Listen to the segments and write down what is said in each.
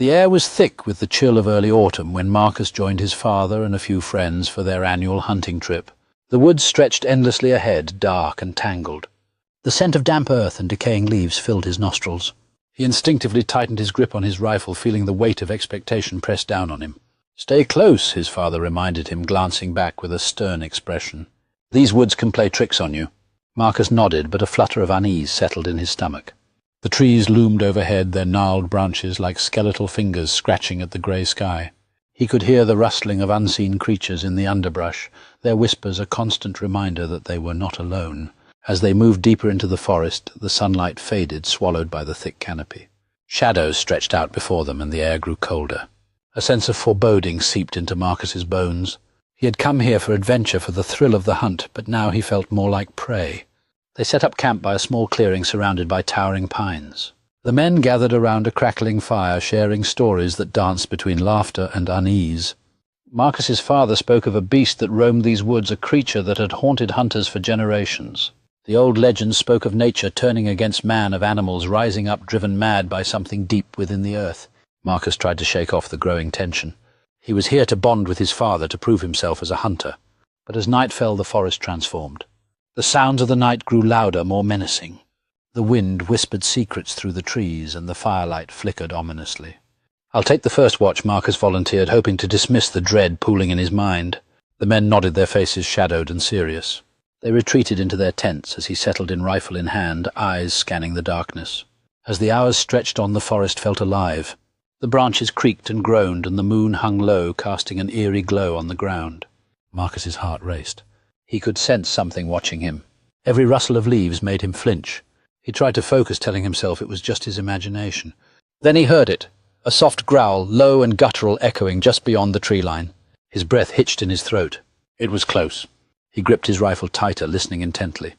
The air was thick with the chill of early autumn when Marcus joined his father and a few friends for their annual hunting trip. The woods stretched endlessly ahead, dark and tangled. The scent of damp earth and decaying leaves filled his nostrils. He instinctively tightened his grip on his rifle, feeling the weight of expectation press down on him. "Stay close," his father reminded him, glancing back with a stern expression. "These woods can play tricks on you." Marcus nodded, but a flutter of unease settled in his stomach. The trees loomed overhead, their gnarled branches like skeletal fingers scratching at the grey sky. He could hear the rustling of unseen creatures in the underbrush, their whispers a constant reminder that they were not alone. As they moved deeper into the forest, the sunlight faded, swallowed by the thick canopy. Shadows stretched out before them, and the air grew colder. A sense of foreboding seeped into Marcus's bones. He had come here for adventure, for the thrill of the hunt, but now he felt more like prey. They set up camp by a small clearing surrounded by towering pines. The men gathered around a crackling fire, sharing stories that danced between laughter and unease. Marcus's father spoke of a beast that roamed these woods, a creature that had haunted hunters for generations. The old legends spoke of nature turning against man, of animals rising up driven mad by something deep within the earth. Marcus tried to shake off the growing tension. He was here to bond with his father, to prove himself as a hunter. But as night fell, the forest transformed. The sounds of the night grew louder, more menacing. The wind whispered secrets through the trees, and the firelight flickered ominously. "I'll take the first watch," Marcus volunteered, hoping to dismiss the dread pooling in his mind. The men nodded, their faces shadowed and serious. They retreated into their tents as he settled in, rifle in hand, eyes scanning the darkness. As the hours stretched on, the forest felt alive. The branches creaked and groaned, and the moon hung low, casting an eerie glow on the ground. Marcus's heart raced. He could sense something watching him. Every rustle of leaves made him flinch. He tried to focus, telling himself it was just his imagination. Then he heard it, a soft growl, low and guttural, echoing just beyond the tree line. His breath hitched in his throat. It was close. He gripped his rifle tighter, listening intently.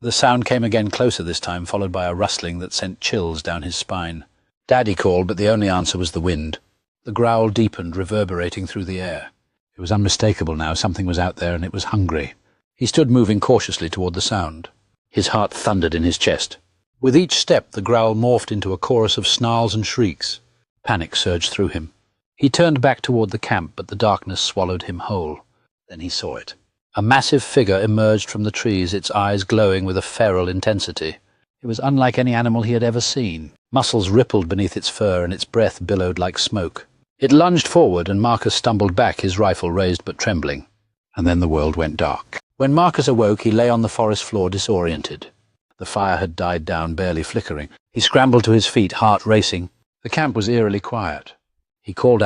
The sound came again, closer this time, followed by a rustling that sent chills down his spine. "Daddy," called, but the only answer was the wind. The growl deepened, reverberating through the air. It was unmistakable now. Something was out there, and it was hungry. He stood moving cautiously toward the sound. His heart thundered in his chest. With each step, the growl morphed into a chorus of snarls and shrieks. Panic surged through him. He turned back toward the camp, but the darkness swallowed him whole. Then he saw it. A massive figure emerged from the trees, its eyes glowing with a feral intensity. It was unlike any animal he had ever seen. Muscles rippled beneath its fur, and its breath billowed like smoke. It lunged forward, and Marcus stumbled back, his rifle raised but trembling. And then the world went dark. When Marcus awoke, he lay on the forest floor, disoriented. The fire had died down, barely flickering. He scrambled to his feet, heart racing. The camp was eerily quiet. He called out